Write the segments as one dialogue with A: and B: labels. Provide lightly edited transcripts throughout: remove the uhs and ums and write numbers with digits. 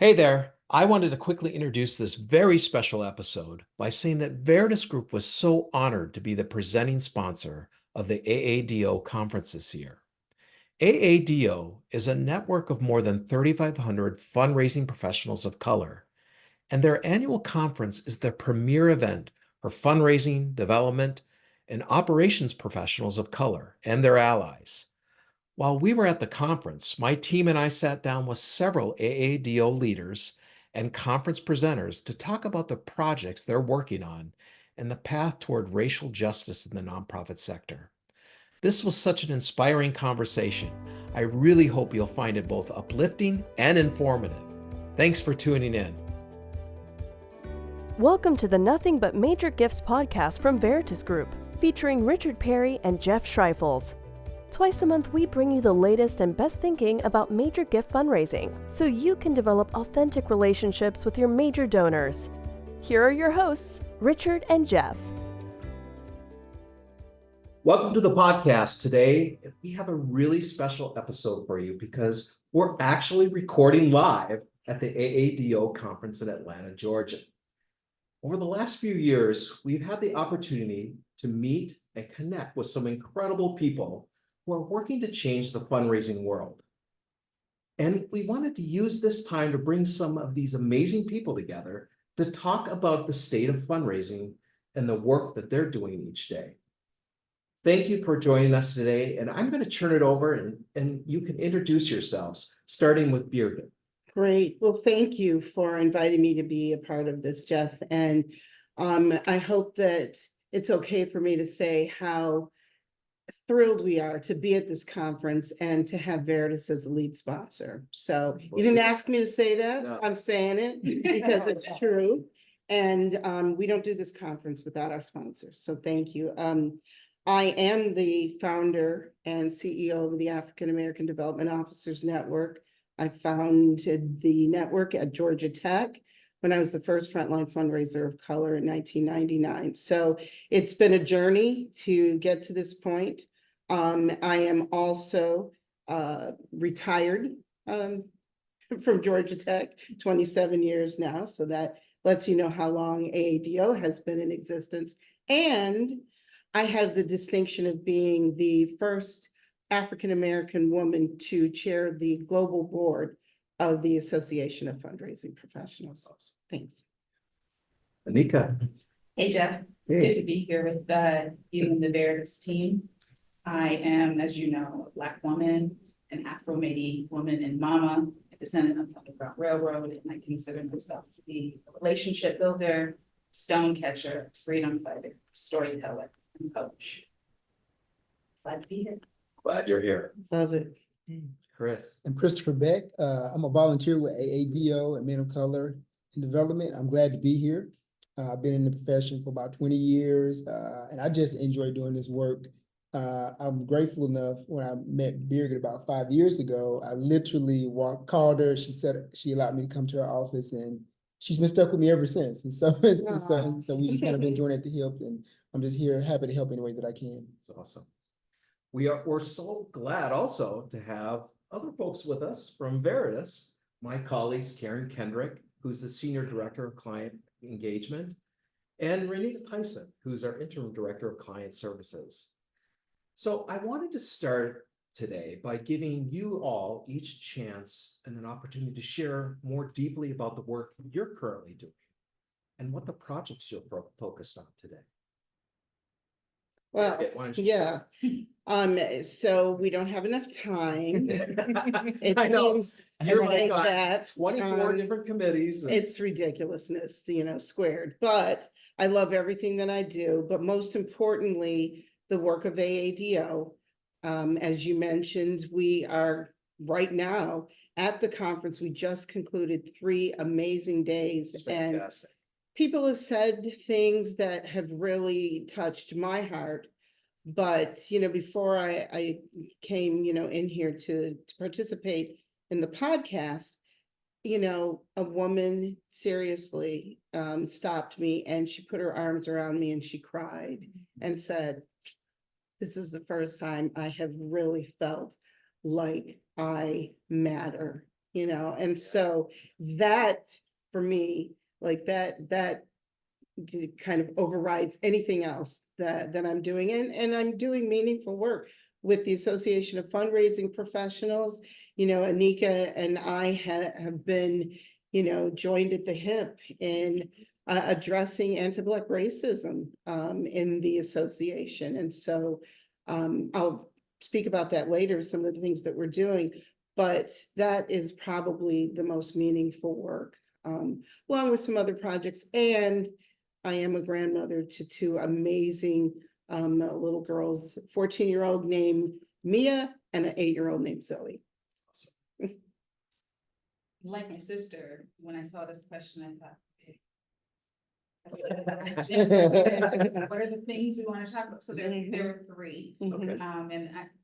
A: Hey there. I wanted to quickly introduce this very special episode by saying that Veritas Group was so honored to be the presenting sponsor of the AADO conference this year. AADO is a network of more than 3,500 fundraising professionals of color, and their annual conference is the premier event for fundraising, development, and operations professionals of color and their allies. While we were at the conference, my team and I sat down with several AADO leaders and conference presenters to talk about the projects they're working on and the path toward racial justice in the nonprofit sector. This was such an inspiring conversation. I really hope you'll find it both uplifting and informative. Thanks for tuning in.
B: Welcome to the Nothing But Major Gifts podcast from Veritas Group, featuring Richard Perry and Jeff Schreifels. Twice a month, we bring you the latest and best thinking about major gift fundraising, so you can develop authentic relationships with your major donors. Here are your hosts, Richard and Jeff.
A: Welcome to the podcast. Today, we have a really special episode for you because we're actually recording live at the AADO conference in Atlanta, Georgia. Over the last few years, we've had the opportunity to meet and connect with some incredible people who are working to change the fundraising world. And we wanted to use this time to bring some of these amazing people together to talk about the state of fundraising and the work that they're doing each day. Thank you for joining us today, and I'm going to turn it over and you can introduce yourselves, starting with Birgit.
C: Great. Well, thank you for inviting me to be a part of this, Jeff. And I hope that it's okay for me to say how thrilled we are to be at this conference and to have Veritas as a lead sponsor. So you didn't ask me to say that.
A: No.
C: I'm saying it because it's true. And we don't do this conference without our sponsors. So thank you. I am the founder and CEO of the African American Development Officers Network. I founded the network at Georgia Tech when I was the first frontline fundraiser of color in 1999. So it's been a journey to get to this point. I am also retired from Georgia Tech, 27 years now. So that lets you know how long AADO has been in existence. And I have the distinction of being the first African-American woman to chair the global board of the Association of Fundraising Professionals. Thanks.
A: Anika.
D: Hey, Jeff. It's
A: Hey.
D: good to be here with you and the Veritas team. I am, as you know, a Black woman, an Afro-Métis woman and mama, a descendant of the Underground Railroad, and I consider myself to be a relationship builder, stone catcher, freedom fighter, storyteller, and coach. Glad to be here.
A: Glad you're here.
C: Love it.
A: Chris.
E: I'm Christopher Beck. I'm a volunteer with AADO and Men of Color in Development. I'm glad to be here. I've been in the profession for about 20 years, and I just enjoy doing this work. I'm grateful enough when I met Birgit about 5 years ago, I literally called her. She said she allowed me to come to her office, and she's been stuck with me ever since. And so we just kind of been joined at the hip, and I'm just here, happy to help any way that I can.
A: It's awesome. We're so glad also to have other folks with us from Veritas. My colleagues, Karen Kendrick, who's the Senior Director of Client Engagement, and Renita Tyson, who's our Interim Director of Client Services. So I wanted to start today by giving you all each a chance and an opportunity to share more deeply about the work you're currently doing and what the projects you're focused on today.
C: Well,
A: Why don't you
C: yeah.
A: start?
C: So we don't have enough time. It
A: I know.
C: seems
A: You're
C: like
A: like
C: that.
A: 24 different committees.
C: It's ridiculousness, squared. But I love everything that I do. But most importantly, the work of AADO. As you mentioned, we are right now at the conference. We just concluded 3 amazing days.
A: It's
C: And
A: fantastic.
C: people have said things that have really touched my heart. But, before I came, in here to participate in the podcast, a woman seriously stopped me, and she put her arms around me and she cried and said, "This is the first time I have really felt like I matter and so that, for me, like that kind of overrides anything else that I'm doing, and I'm doing meaningful work with the Association of Fundraising Professionals. Anika and I have been, joined at the hip in addressing anti-Black racism in the association. And so I'll speak about that later, some of the things that we're doing, but that is probably the most meaningful work, along with some other projects. And I am a grandmother to two amazing little girls, 14-year-old named Mia and an 8-year-old named Zoe.
D: Like my sister, when I saw this question, I thought, okay. What are the things we want to talk about? So there are three,
A: Okay.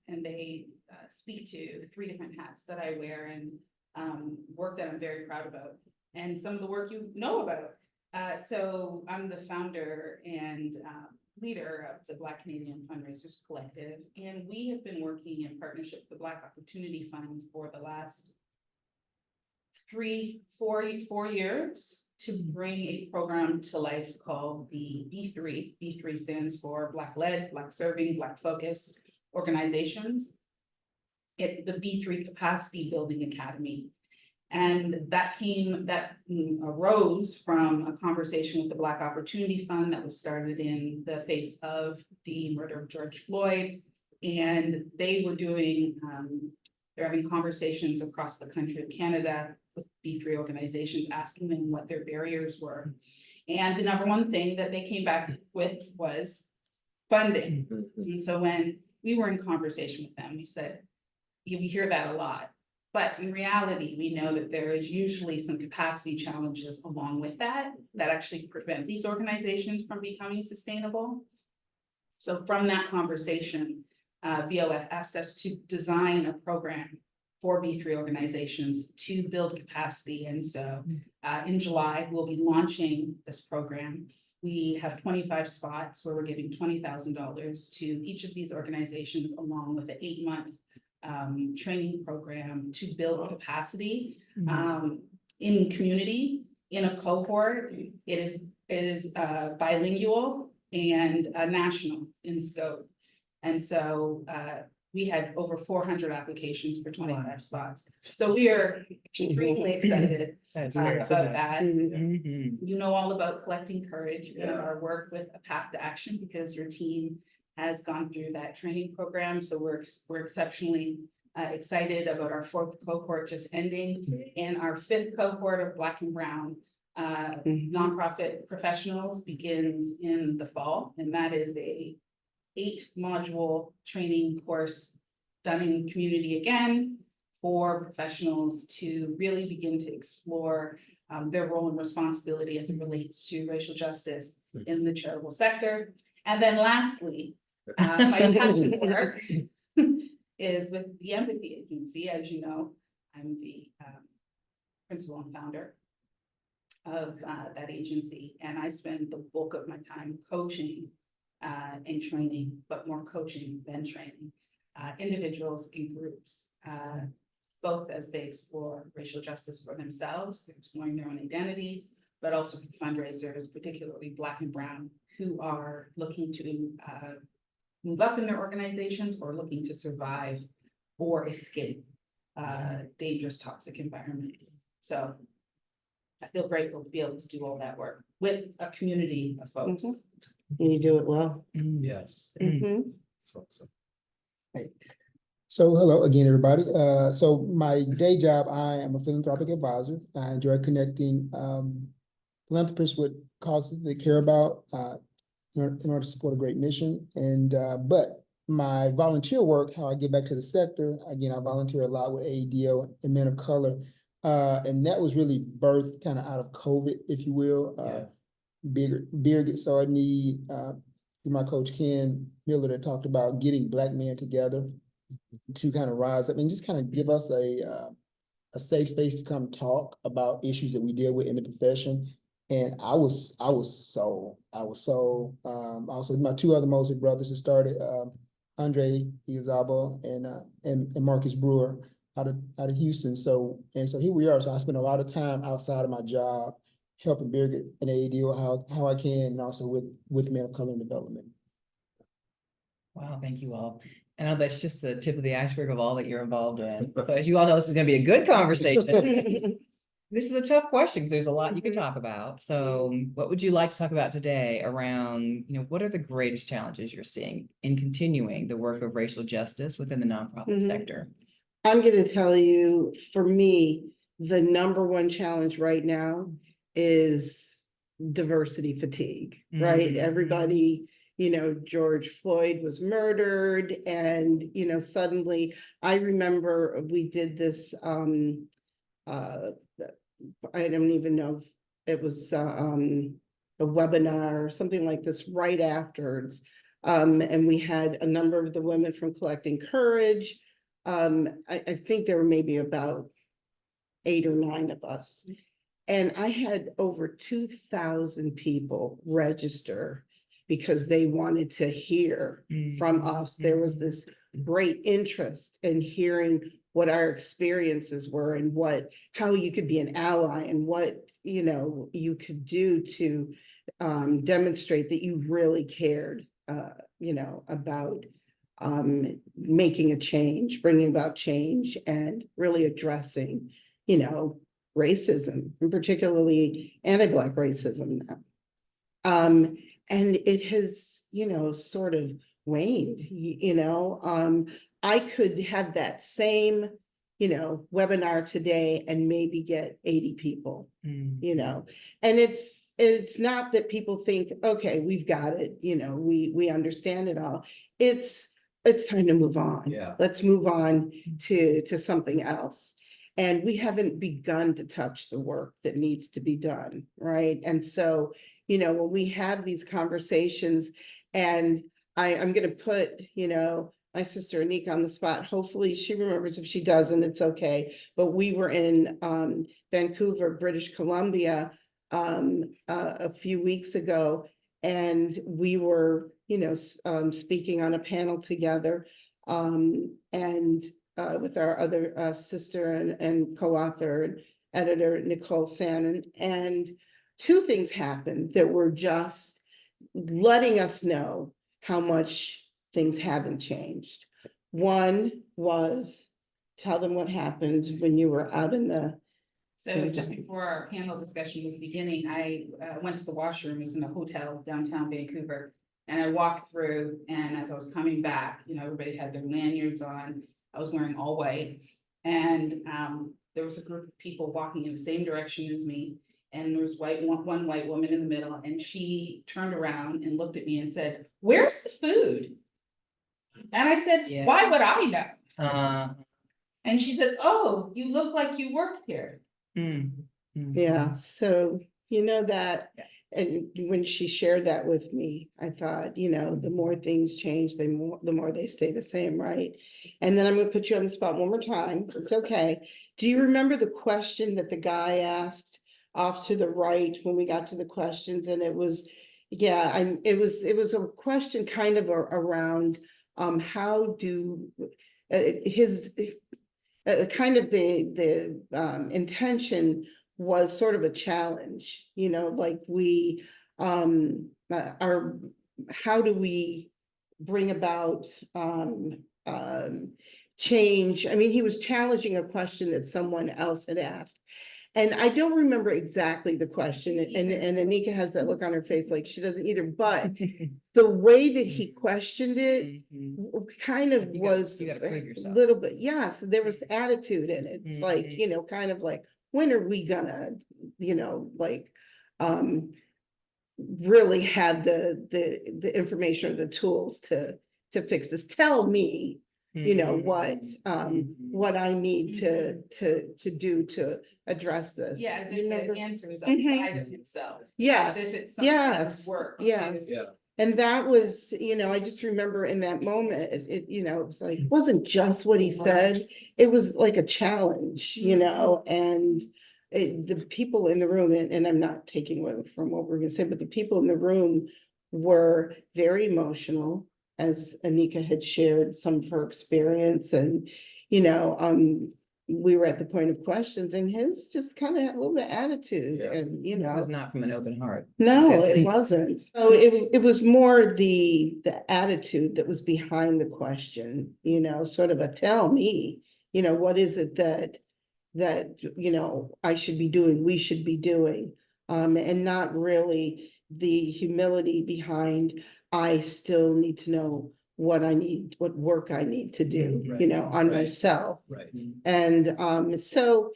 D: and they speak to 3 different hats that I wear, and work that I'm very proud about, and some of the work you know about. So I'm the founder and leader of the Black Canadian Fundraisers Collective, and we have been working in partnership with the Black Opportunity Fund for the last 4 years to bring a program to life called the B3. B3 stands for Black Led, Black Serving, Black Focused Organizations. The B3 Capacity Building Academy. And that arose from a conversation with the Black Opportunity Fund that was started in the face of the murder of George Floyd. And they were doing, they're having conversations across the country of Canada with B3 organizations, asking them what their barriers were. And the number one thing that they came back with was funding. And so when we were in conversation with them, we said, we hear that a lot. But in reality, we know that there is usually some capacity challenges along with that actually prevent these organizations from becoming sustainable. So from that conversation, BOF asked us to design a program for B3 organizations to build capacity. And so in July, we'll be launching this program. We have 25 spots where we're giving $20,000 to each of these organizations, along with an 8-month training program to build capacity in community, in a cohort. It is bilingual and national in scope. And so we had over 400 applications for 25 spots. So we are extremely excited about that. You know all about collecting courage and our work with A Path to Action, because your team has gone through that training program. So we're exceptionally excited about our 4th cohort just ending, and our 5th cohort of Black and Brown nonprofit professionals begins in the fall, and that is a 8-module training course done in community again for professionals to really begin to explore their role and responsibility as it relates to racial justice in the charitable sector. And then lastly, my passion work is with the Empathy Agency. As you know, I'm the principal and founder of that agency, and I spend the bulk of my time coaching and training, but more coaching than training, individuals and groups, both as they explore racial justice for themselves, exploring their own identities, but also for fundraisers, particularly Black and Brown, who are looking to move up in their organizations or looking to survive or escape dangerous, toxic environments. So I feel grateful to be able to do all that work with a community of folks.
C: And you do it well.
A: Yes. So.
E: So hello again, everybody. So my day job, I am a philanthropic advisor. I enjoy connecting philanthropists with causes they care about in order to support a great mission. And but my volunteer work, how I get back to the sector, again, I volunteer a lot with AADO and Men of Color. And that was really birthed kind of out of COVID, if you will. Beer saw a need, my coach Ken Miller that talked about getting Black men together to kind of rise up and just kind of give us a safe space to come talk about issues that we deal with in the profession. And I was so also my 2 other Mosley brothers that started, Andre Iazabo and Marcus Brewer. out of Houston. So here we are. So I spend a lot of time outside of my job helping build an AADO how I can, and also with men of color and development.
F: Wow, thank you all. I know that's just the tip of the iceberg of all that you're involved in. So as you all know, this is going to be a good conversation. This is a tough question because there's a lot you could talk about. So what would you like to talk about today around, what are the greatest challenges you're seeing in continuing the work of racial justice within the nonprofit sector?
C: I'm going to tell you, for me, the number one challenge right now is diversity fatigue, right? Everybody, George Floyd was murdered, and, suddenly I remember we did this, I don't even know if it was a webinar or something like this right afterwards. And we had a number of the women from Collecting Courage. I think there were maybe about 8 or 9 of us. And I had over 2,000 people register because they wanted to hear from us. There was this great interest in hearing what our experiences were and how you could be an ally and what, you could do to demonstrate that you really cared, about making a change, bringing about change, and really addressing, racism, and particularly anti-Black racism now. And it has, sort of waned, I could have that same, webinar today and maybe get 80 people, and it's not that people think, okay, we've got it, we understand it all. It's time to move on.
A: Yeah.
C: Let's move on to something else. And we haven't begun to touch the work that needs to be done, right? And so, when we have these conversations, and I'm going to put, my sister Anika on the spot. Hopefully she remembers. If she doesn't, it's okay. But we were in Vancouver, British Columbia, a few weeks ago, and we were, speaking on a panel together, and with our other sister and co-author and editor, Nicole Salmon. And 2 things happened that were just letting us know how much things haven't changed. One was, tell them what happened when you were out in the...
D: So just before our panel discussion was beginning, I went to the washroom. It was in a hotel downtown Vancouver. And I walked through, and as I was coming back, everybody had their lanyards on. I was wearing all white. And there was a group of people walking in the same direction as me. And there was one white woman in the middle, and she turned around and looked at me and said, "Where's the food?" And I said,
F: Yeah.
D: "Why would I know?" And she said, "Oh, you look like you worked here."
C: Yeah, so that, and when she shared that with me, I thought, the more things change, the more they stay the same, right? And then I'm gonna put you on the spot one more time. It's okay. Do you remember the question that the guy asked off to the right when we got to the questions? And it was, it was a question kind of around how do his kind of the intention was sort of a challenge, like we are, how do we bring about change? I mean, he was challenging a question that someone else had asked. And I don't remember exactly the question, and Anika has that look on her face like she doesn't either, but the way that he questioned it kind of was
F: you gotta prove
C: a
F: yourself.
C: little bit, yes, there was attitude in it. It's like, kind of like, when are we gonna, really have the information or the tools to fix this? Tell me, what I need to do to address this.
D: Yeah, as if
C: Remember?
D: the answer is outside of himself.
C: Yes,
D: As if it's something else's
C: yes,
D: work.
C: yeah. And that was, I just remember in that moment, it was like, it wasn't just what he said, it was like a challenge, and the people in the room, and I'm not taking away from what we're gonna say, but the people in the room were very emotional, as Anika had shared some of her experience, and, we were at the point of questions, and his just kind of had a little bit of attitude,
A: Yeah.
C: and you
F: That was
C: know.
F: not from an open heart.
C: No,
F: At
C: it
F: least.
C: wasn't. So it was more the attitude that was behind the question, you know, sort of a tell me, you know, what is it that you know, I should be doing, we should be doing, and not really the humility behind, I still need to know what I need, what work I need to do,
A: Mhm.
C: you know, on
A: Right.
C: myself.
A: Right.
C: And so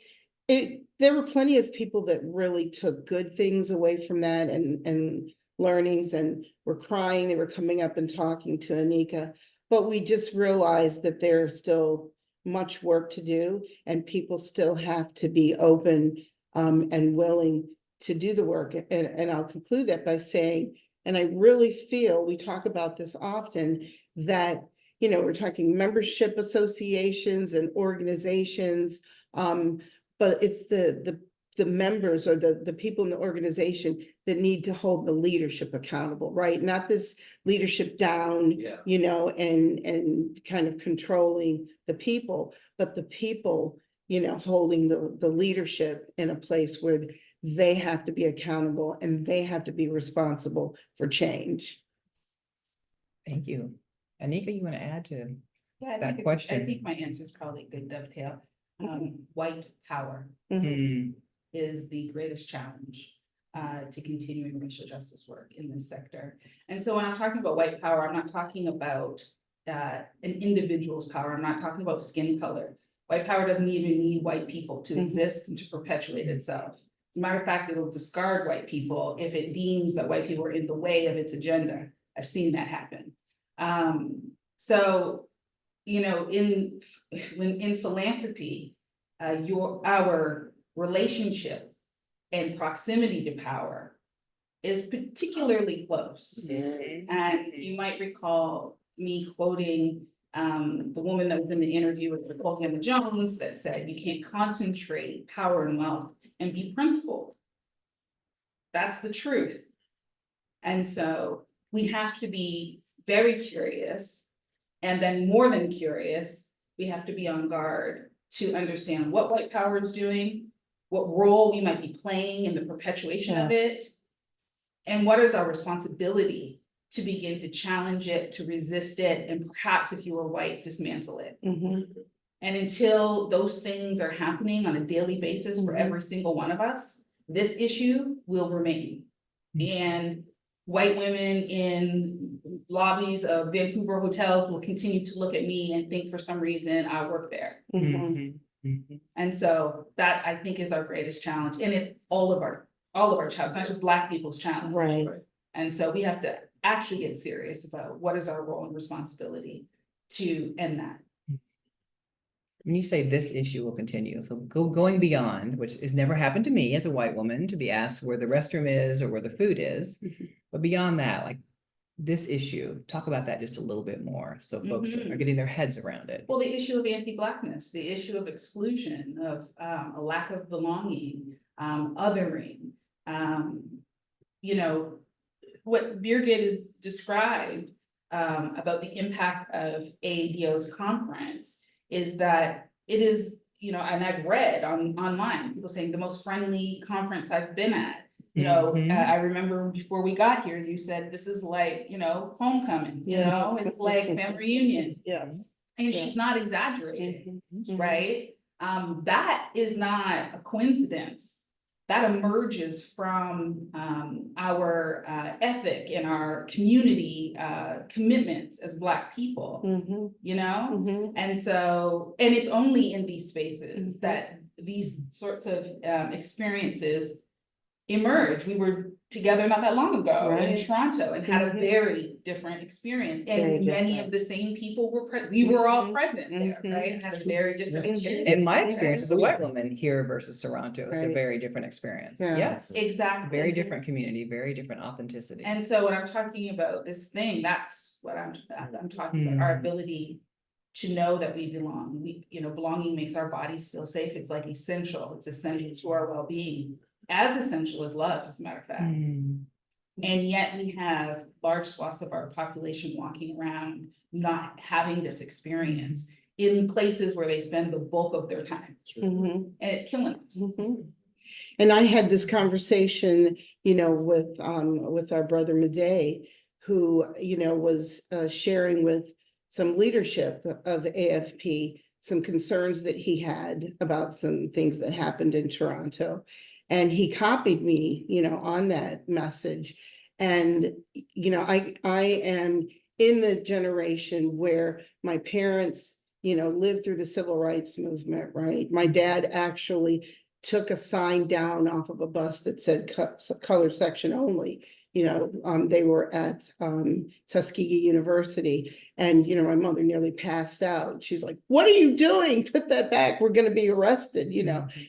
C: there were plenty of people that really took good things away from that and learnings, and were crying. They were coming up and talking to Anika, but we just realized that there's still much work to do, and people still have to be open and willing to do the work. And I'll conclude that by saying, and I really feel, we talk about this often, that, you know, we're talking membership associations and organizations, but it's the members or the people in the organization that need to hold the leadership accountable, right? Not this leadership down,
A: Yeah.
C: you know, and kind of controlling the people, but the people, you know, holding the leadership in a place where they have to be accountable and they have to be responsible for change.
F: Thank you. Anika, you want to add to?
D: Yeah, I
F: That
D: think
F: question.
D: I think my answer is probably a good dovetail. White power
C: Mhm.
D: is the greatest challenge to continuing racial justice work in this sector. And so when I'm talking about white power, I'm not talking about an individual's power. I'm not talking about skin color. White power doesn't even need white people to
C: Mhm.
D: exist and to perpetuate itself. As a matter of fact, it'll discard white people if it deems that white people are in the way of its agenda. I've seen that happen. So, you know, in philanthropy, our relationship and proximity to power is particularly close. And you might recall me quoting the woman that was in the interview with Nicole Hannah-Jones that said, you can't concentrate power and wealth and be principled. That's the truth. And so we have to be very curious, and then more than curious, we have to be on guard to understand what white power is doing, what role we might be playing in the perpetuation of it, and what is our responsibility to begin to challenge it, to resist it, and perhaps if you were white, dismantle it.
C: Mhm.
D: And until those things are happening on a daily basis for every single one of us, this issue will remain. And white women in lobbies of Vancouver hotels will continue to look at me and think for some reason I work there.
C: Mhm.
D: And so that, I think, is our greatest challenge. And it's all of our challenges, not just Black people's challenge.
C: Right.
D: And so we have to actually get serious about what is our role and responsibility to end that.
F: When you say this issue will continue, so going beyond, which has never happened to me as a white woman, to be asked where the restroom is or where the food is, but beyond that, like this issue, talk about that just a little bit more, so folks are getting their heads around it.
D: Well, the issue of anti-Blackness, the issue of exclusion, of a lack of belonging, othering, you know, what Birgit has described about the impact of AADO's conference is that it is, you know, and I've read online, people saying the most friendly conference I've been at. You know, I remember before we got here, you said this is like, you know, homecoming, you know, it's like family reunion.
C: Yes.
D: And
C: Yeah.
D: she's not exaggerating,
C: Mhm.
D: right? That is not a coincidence. That emerges from our ethic and our community commitments as Black people,
C: Mhm.
D: you know?
C: Mhm.
D: And so, and it's only in these spaces
C: Mhm.
D: that these sorts of experiences emerge. We were together not that long ago in
C: Right.
D: Toronto and had a
C: Mhm.
D: very different experience. And
C: Very
D: many
C: different.
D: of the same people were we were all
C: Mhm.
D: present there,
C: Mhm.
D: right? And had a very different
C: Mhm.
D: experience.
F: In my experience as a white woman here versus Toronto, it's a
C: Right.
F: very different experience.
C: Yeah.
F: Yes,
D: Exactly.
F: very different community, very different authenticity.
D: And so when I'm talking about this thing, that's what I'm talking about, our ability to know that we belong. You know, belonging makes our bodies feel safe. It's like essential. It's essential to our well-being, as essential as love, as a matter of fact. And yet we have large swaths of our population walking around not having this experience. in places where they spend the bulk of their time,
C: Mhm.
D: and it's killing us.
C: Mhm. And I had this conversation, with our brother Madej, who, was sharing with some leadership of AFP, some concerns that he had about some things that happened in Toronto. And he copied me, on that message. And, I am in the generation where my parents, lived through the civil rights movement, right? My dad actually took a sign down off of a bus that said color section only. They were at Tuskegee University, and my mother nearly passed out. She's like, "What are you doing? Put that back. We're going to be arrested."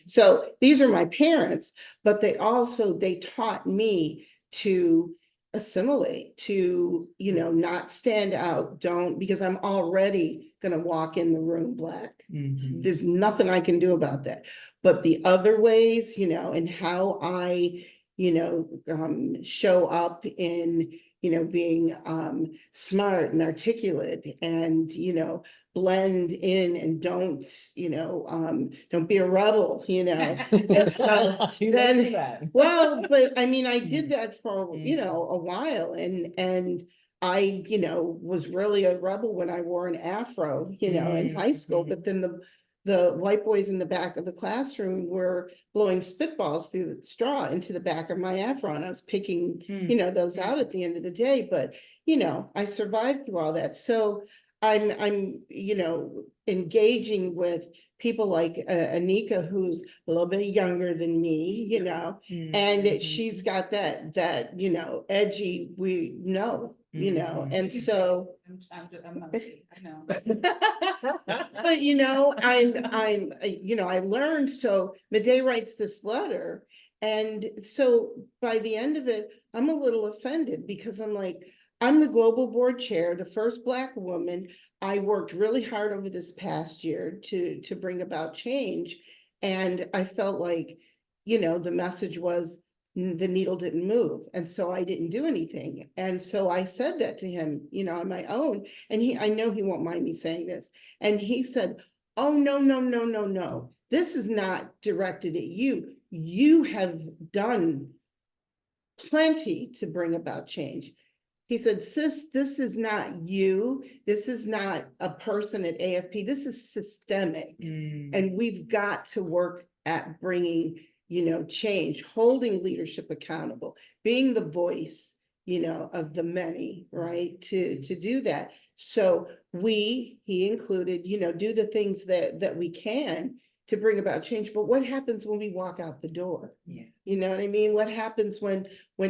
C: So these are my parents, but they taught me to assimilate, to not stand out, don't, because I'm already going to walk in the room black.
F: Mhm.
C: There's nothing I can do about that. But the other ways, and how I, show up in, being smart and articulate and, blend in and don't be a rebel, And so
F: Too late for
C: then,
F: that.
C: well, but I mean, I did that for,
F: Mm.
C: a while, and I, was really a rebel when I wore an afro, in high school, but then the white boys in the back of the classroom were blowing spitballs through the straw into the back of my afro, and I was picking, those out at the end of the day. But, I survived through all that. So I'm, engaging with people like Anika, who's a little bit younger than me, and she's got that, edgy, and so.
D: I'm not, I know.
C: But I learned, so Madej writes this letter, and so by the end of it, I'm a little offended because I'm like, I'm the global board chair, the first Black woman. I worked really hard over this past year to bring about change, and I felt like, the message was the needle didn't move, and so I didn't do anything. And so I said that to him, on my own, and I know he won't mind me saying this. And he said, "Oh, no, no, no, no, no. This is not directed at you. You have done plenty to bring about change." He said, "Sis, this is not you. This is not a person at AFP. This is systemic. And we've got to work at bringing, change, holding leadership accountable, being the voice, of the many, right? To do that. So he included, do the things that we can to bring about change. But what happens when we walk out the door?
F: Yeah.
C: You know what I mean? What happens when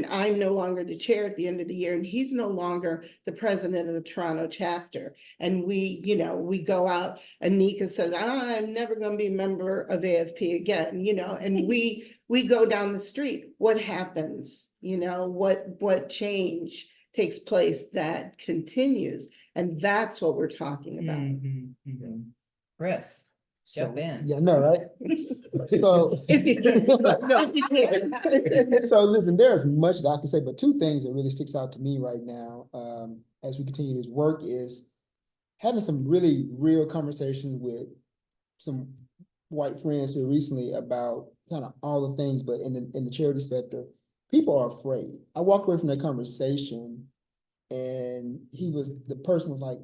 C: I'm no longer the chair at the end of the year and he's no longer the president of the Toronto chapter? And we go out, Anika says, "I'm never going to be a member of AFP again," and we go down the street. What happens? What change takes place that continues? And that's what we're talking about.
F: Chris, jump
E: So,
F: in.
E: yeah, no, right? So.
C: If you can. No, if you can.
E: So listen, there's much that I can say, but two things that really sticks out to me right now, as we continue this work, is having some really real conversations with some white friends here recently about kind of all the things, but in the charity sector, people are afraid. I walked away from that conversation and the person was like,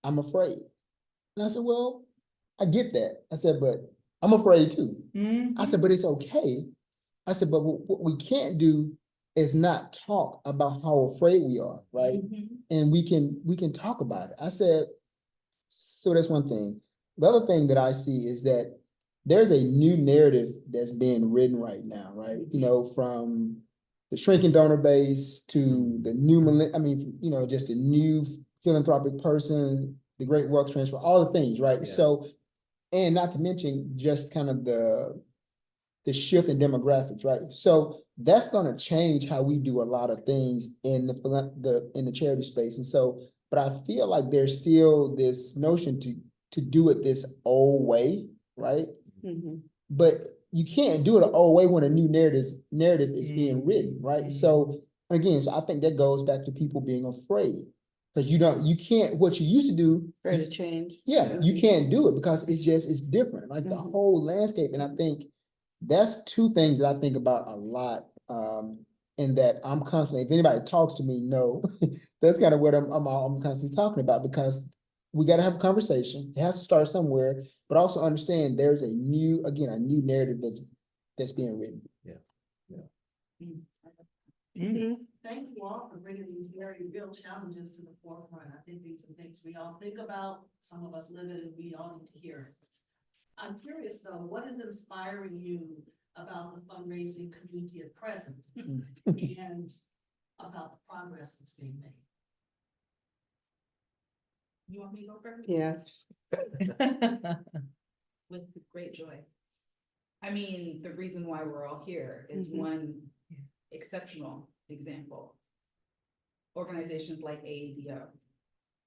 E: "I'm afraid." And I said, "Well, I get that." I said, "But I'm afraid too." I said, "But it's okay." I said, "But what we can't do is not talk about how afraid we are, right? And we can talk about it." I said, so that's one thing. The other thing that I see is that there's a new narrative that's being written right now, right? From the shrinking donor base to the new, just a new philanthropic person, the great wealth transfer, all the things, right?
A: Yeah.
E: So, and not to mention just kind of the shift in demographics, right? So that's going to change how we do a lot of things in the charity space. And so, but I feel like there's still this notion to do it this old way, right? But you can't do it an old way when a new narrative is being written, right? So again, I think that goes back to people being afraid. Because you can't, what you used to do,
C: Afraid of change.
E: yeah, you can't do it because it's different, like the
C: Mhm.
E: whole landscape. And I think that's two things that I think about a lot. And that I'm constantly, if anybody talks to me, no, that's kind of what I'm constantly talking about, because we got to have a conversation. It has to start somewhere, but also understand there's a new narrative that's being written.
C: Mhm.
G: Thank you all for bringing these very real challenges to the forefront. I think these are things we all think about, some of us live it, and we all need to hear it. I'm curious though, what is inspiring you about the fundraising community at present and about the progress that's being made?
D: You want me to go first?
C: Yes.
D: With great joy. I mean, the reason why we're all here is
C: Mhm.
D: one exceptional example. Organizations like AADO,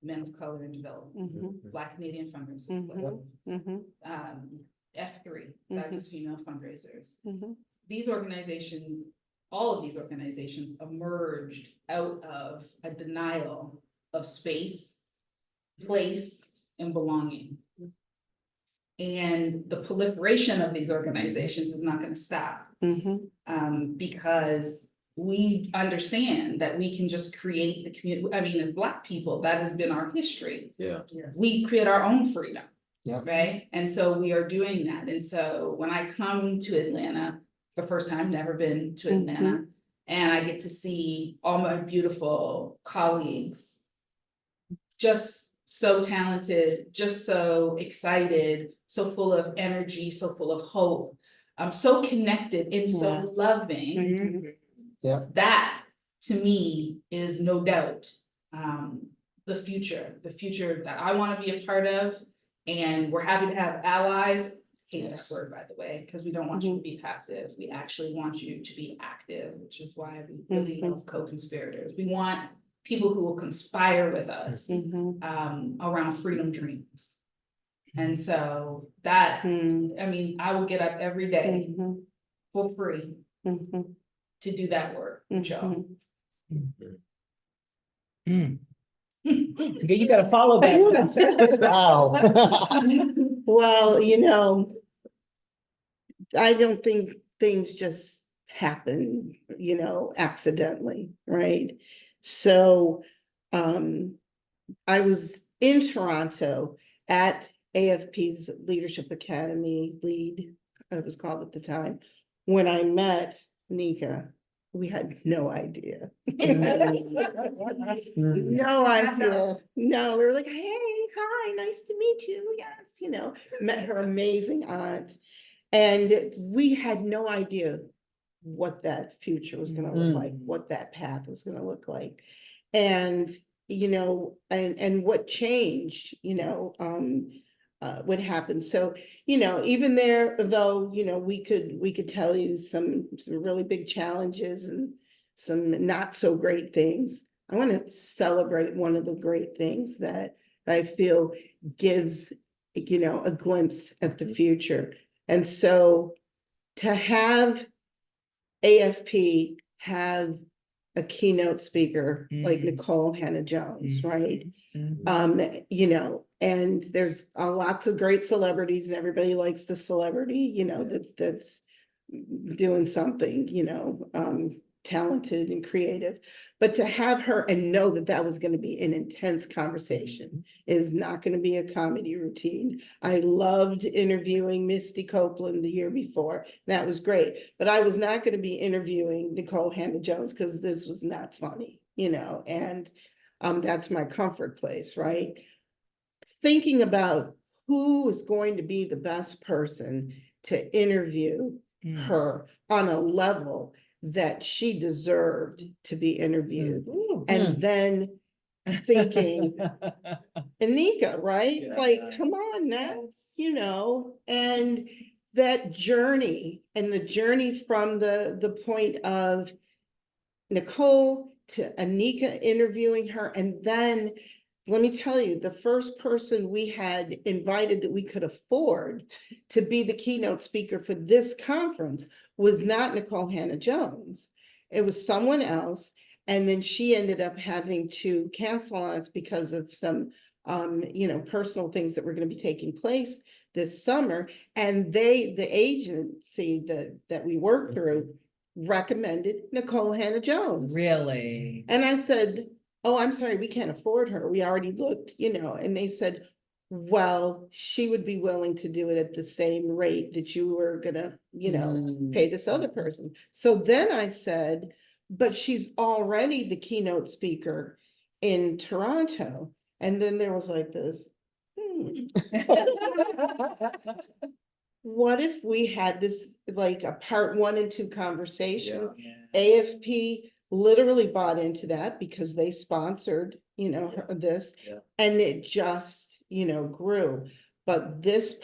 D: Men of Color in Development,
C: Mhm.
D: Black Canadian Fundraisers,
C: Mhm. Mhm.
D: F3, Fabulous Female Fundraisers.
C: Mhm.
D: These organizations, all of these organizations emerged out of a denial of space, place, and belonging. And the proliferation of these organizations is not going to stop,
C: Mhm.
D: because we understand that we can just create the community. I mean, as Black people, that has been our history.
A: Yeah.
G: Yes.
D: We create our own freedom.
E: Yeah.
D: Right? And so we are doing that. And so when I come to Atlanta, the first time, never been to Atlanta, and I get to see all my beautiful colleagues, just so talented, just so excited, so full of energy, so full of hope, so connected and
C: Yeah.
D: so loving.
C: Mhm.
E: Yeah.
D: That to me is no doubt the future that I want to be a part of. And we're happy to have allies. Hate
E: Yes.
D: that word, by the way, because we don't want you to be passive. We actually want you to be active, which is why we really love co-conspirators. We want people who will conspire with us
C: Mhm.
D: around freedom dreams. And so that,
C: Mhm.
D: I mean, I will get up every day
C: Mhm.
D: for free
C: Mhm.
D: to do that work with y'all.
C: Mhm.
F: You gotta follow that.
E: Wow.
C: Well, you know, I don't think things just happen, you know, accidentally, right? So, I was in Toronto at AFP's Leadership Academy lead, it was called at the time, when I met Nika. We had no idea. No idea. No, we were like, hey, hi, nice to meet you. Yes, you know, met her amazing aunt. And we had no idea what that future was gonna look like, what that path was gonna look like. And, you know, and what changed, you know, what happened. So, you know, even there, though, you know, we could tell you some really big challenges and some not so great things. I want to celebrate one of the great things that I feel gives, you know, a glimpse at the future. And so to have AFP have a keynote speaker like Nicole Hannah-Jones, right? You know, and there's lots of great celebrities and everybody likes the celebrity, you know, that's doing something, you know, talented and creative. But to have her and know that that was going to be an intense conversation is not going to be a comedy routine. I loved interviewing Misty Copeland the year before. That was great. But I was not going to be interviewing Nicole Hannah-Jones because this was not funny, you know, and that's my comfort place, right? Thinking about who is going to be the best person to interview her on a level that she deserved to be interviewed. And then thinking, Anika, right?
A: Yeah.
C: Like, come on now, you know, and that journey and the journey from the point of Nicole to Anika interviewing her. And then let me tell you, the first person we had invited that we could afford to be the keynote speaker for this conference was not Nicole Hannah-Jones. It was someone else. And then she ended up having to cancel on us because of some, personal things that were going to be taking place this summer. And the agency that we work through recommended Nicole Hannah-Jones.
F: Really?
C: And I said, oh, I'm sorry, we can't afford her. We already looked, and they said, well, she would be willing to do it at the same rate that you were gonna, pay this other person. So then I said, but she's already the keynote speaker in Toronto. And then there was like this, what if we had this like a part 1 and 2 conversation? AFP literally bought into that because they sponsored, this, and it just, grew. But this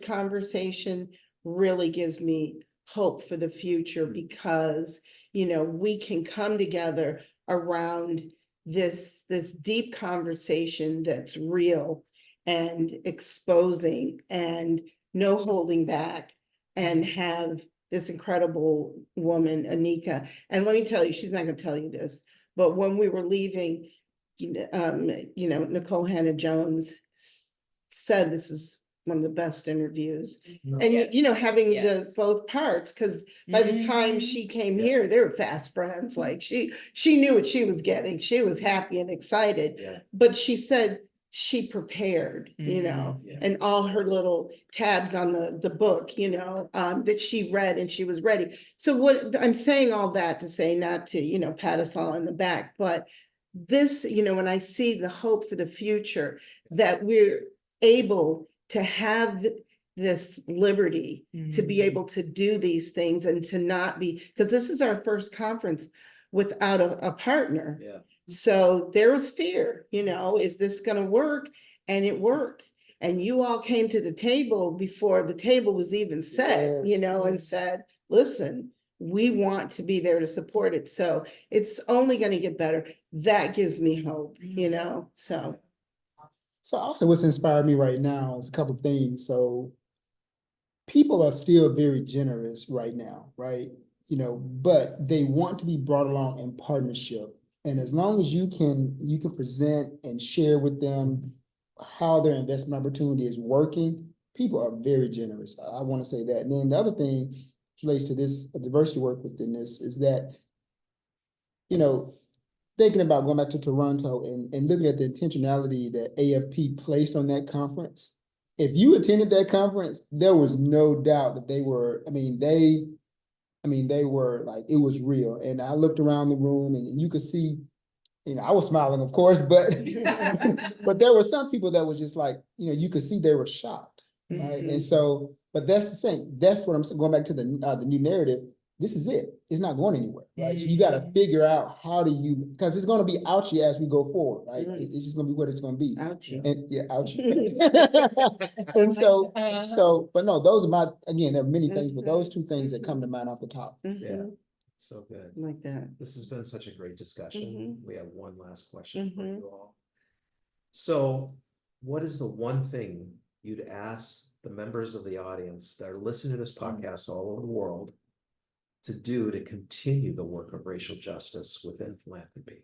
C: conversation really gives me hope for the future because, we can come together around this deep conversation that's real and exposing and no holding back, and have this incredible woman, Anika. And let me tell you, she's not going to tell you this, but when we were leaving, Nicole Hannah-Jones said this is one of the best interviews. And, having the both parts, because by the time she came here, they were fast friends. Like she knew what she was getting. She was happy and excited, but she said, she prepared, and all her little tabs on the book, that she read and she was ready. So what I'm saying all that to say, not to, pat us all in the back, but this, when I see the hope for the future, that we're able to have this liberty to be able to do these things and to not be, because this is our first conference without a partner. So there was fear, is this going to work? And it worked. And you all came to the table before the table was even set, and said, listen, we want to be there to support it. So it's only going to get better. That gives me hope, so.
E: So also what's inspired me right now is a couple of things. So people are still very generous right now, right? But they want to be brought along in partnership. And as long as you can present and share with them how their investment opportunity is working, people are very generous. I want to say that. And then the other thing which relates to this diversity work within this is that, thinking about going back to Toronto and looking at the intentionality that AFP placed on that conference. If you attended that conference, there was no doubt that they were, they were like, it was real. And I looked around the room and you could see, I was smiling, of course, but but there were some people that were just like, you could see they were shocked, right? And so, but that's the same. That's what I'm going back to the new narrative. This is it. It's not going anywhere, right? So you got to figure out how do you, because it's going to be ouchy as we go forward, right? It's just going to be what it's going to be.
C: Ouchie.
E: And ouchy. And so, but no, those are again, there are many things, but those two things that come to mind off the top.
A: So good.
C: Like that.
A: This has been such a great discussion. We have one last question for you all. So what is the one thing you'd ask the members of the audience that are listening to this podcast all over the world to do to continue the work of racial justice within philanthropy?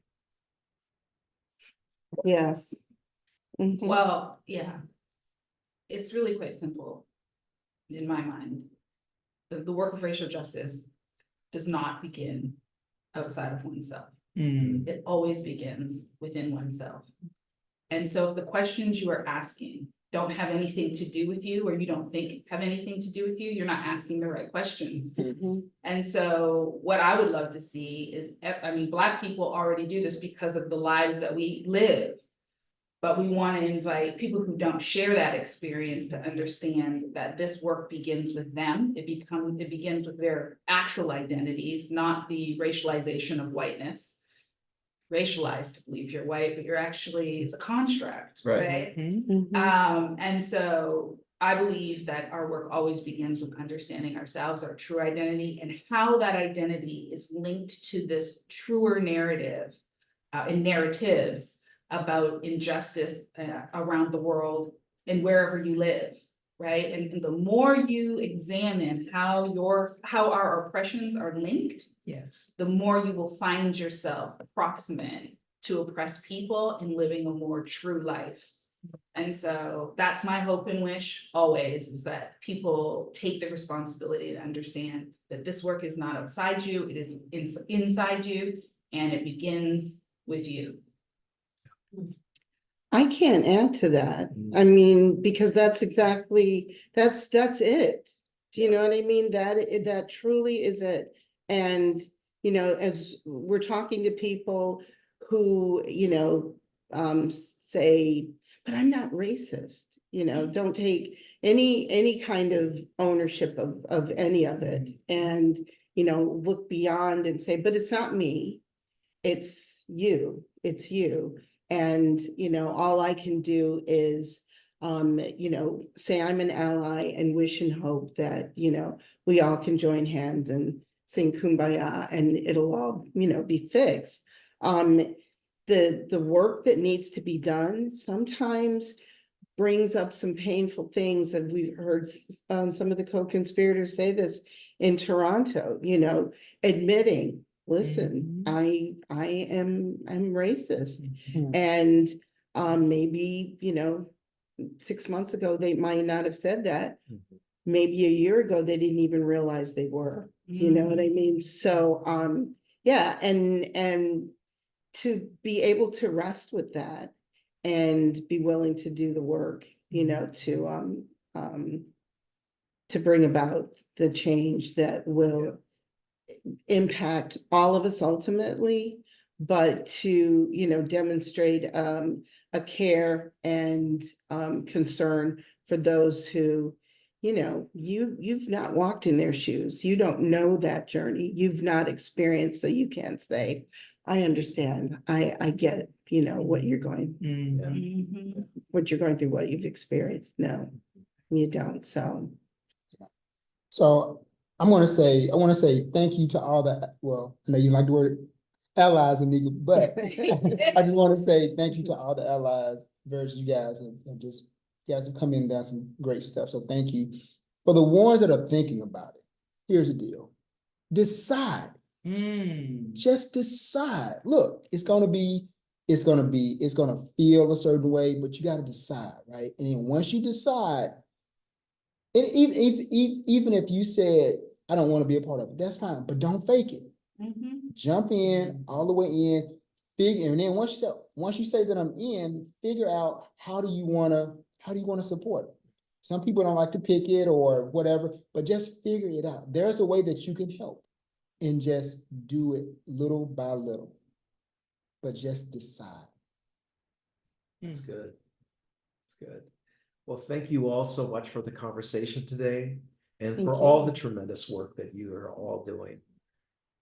C: Yes.
D: Well, yeah. It's really quite simple in my mind. The work of racial justice does not begin outside of oneself. It always begins within oneself. And so if the questions you are asking don't have anything to do with you, or you don't think have anything to do with you, you're not asking the right questions. And so what I would love to see is, Black people already do this because of the lives that we live. But we want to invite people who don't share that experience to understand that this work begins with them. It begins with their actual identities, not the racialization of whiteness. Racialized to believe you're white, but it's a construct, right? And so I believe that our work always begins with understanding ourselves, our true identity, and how that identity is linked to this truer narrative and narratives about injustice around the world and wherever you live. right? And the more you examine how our oppressions are linked,
F: Yes.
D: the more you will find yourself proximate to oppressed people and living a more true life. And so that's my hope and wish always, is that people take the responsibility to understand that this work is not outside you, it is inside you, and it begins with you.
C: I can't add to that. I mean, because that's exactly, that's it. Do you know what I mean? That truly is it. And, you know, as we're talking to people who, you know, say, but I'm not racist, you know, don't take any kind of ownership of any of it. And, you know, look beyond and say, but it's not me. It's you. And, you know, all I can do is, you know, say I'm an ally and wish and hope that, you know, we all can join hands and sing Kumbaya and it'll all, you know, be fixed. The work that needs to be done sometimes brings up some painful things, and we've heard some of the co-conspirators say this in Toronto, you know, admitting, listen, I'm racist.
E: Mhm.
C: And maybe, you know, 6 months ago, they might not have said that. Maybe a year ago, they didn't even realize they were. Do you know what I mean? So yeah, and to be able to rest with that and be willing to do the work, you know, to bring about the change that will impact all of us ultimately, but to, you know, demonstrate a care and concern for those who, you know, you've not walked in their shoes. You don't know that journey. You've not experienced, so you can't say, I understand. I get it, you know, what you're going, what you're going through, what you've experienced. No, you don't.
E: So I want to say thank you to all the, well, I know you like the word allies, Anika, but I just want to say thank you to all the allies versus you guys and just, you guys have come in and done some great stuff. So thank you. For the ones that are thinking about it, here's the deal. Decide. Just decide. Look, it's gonna feel a certain way, but you gotta decide, right? And then once you decide, even if you said, I don't want to be a part of it, that's fine, but don't fake it. Jump in all the way in, figure, and then once you say that I'm in, figure out how do you want to support. Some people don't like to pick it or whatever, but just figure it out. There's a way that you can help, and just do it little by little, but just decide.
A: That's good. That's good. Well, thank you all so much for the conversation today and
C: Thank
A: for
C: you.
A: all the tremendous work that you are all doing.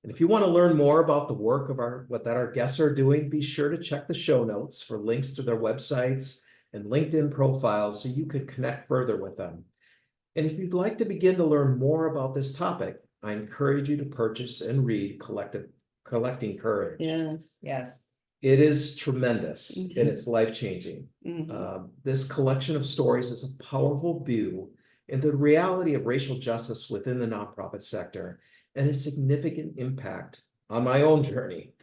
A: And if you want to learn more about the work of our guests are doing, be sure to check the show notes for links to their websites and LinkedIn profiles so you can connect further with them. And if you'd like to begin to learn more about this topic, I encourage you to purchase and read Collecting Courage.
F: Yes.
A: It is tremendous and it's life-changing.
C: Mhm.
A: This collection of stories is a powerful view into the reality of racial justice within the nonprofit sector and a significant impact on my own journey.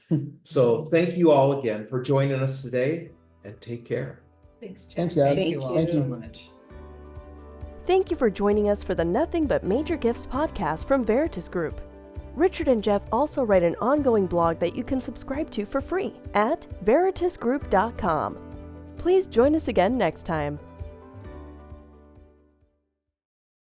A: So thank you all again for joining us today, and take care.
F: Thanks, Jack.
E: Thanks, guys.
F: Thank you all
C: Thank
F: so
C: you.
F: much.
B: Thank you for joining us for the Nothing But Major Gifts podcast from Veritas Group. Richard and Jeff also write an ongoing blog that you can subscribe to for free at veritasgroup.com. Please join us again next time.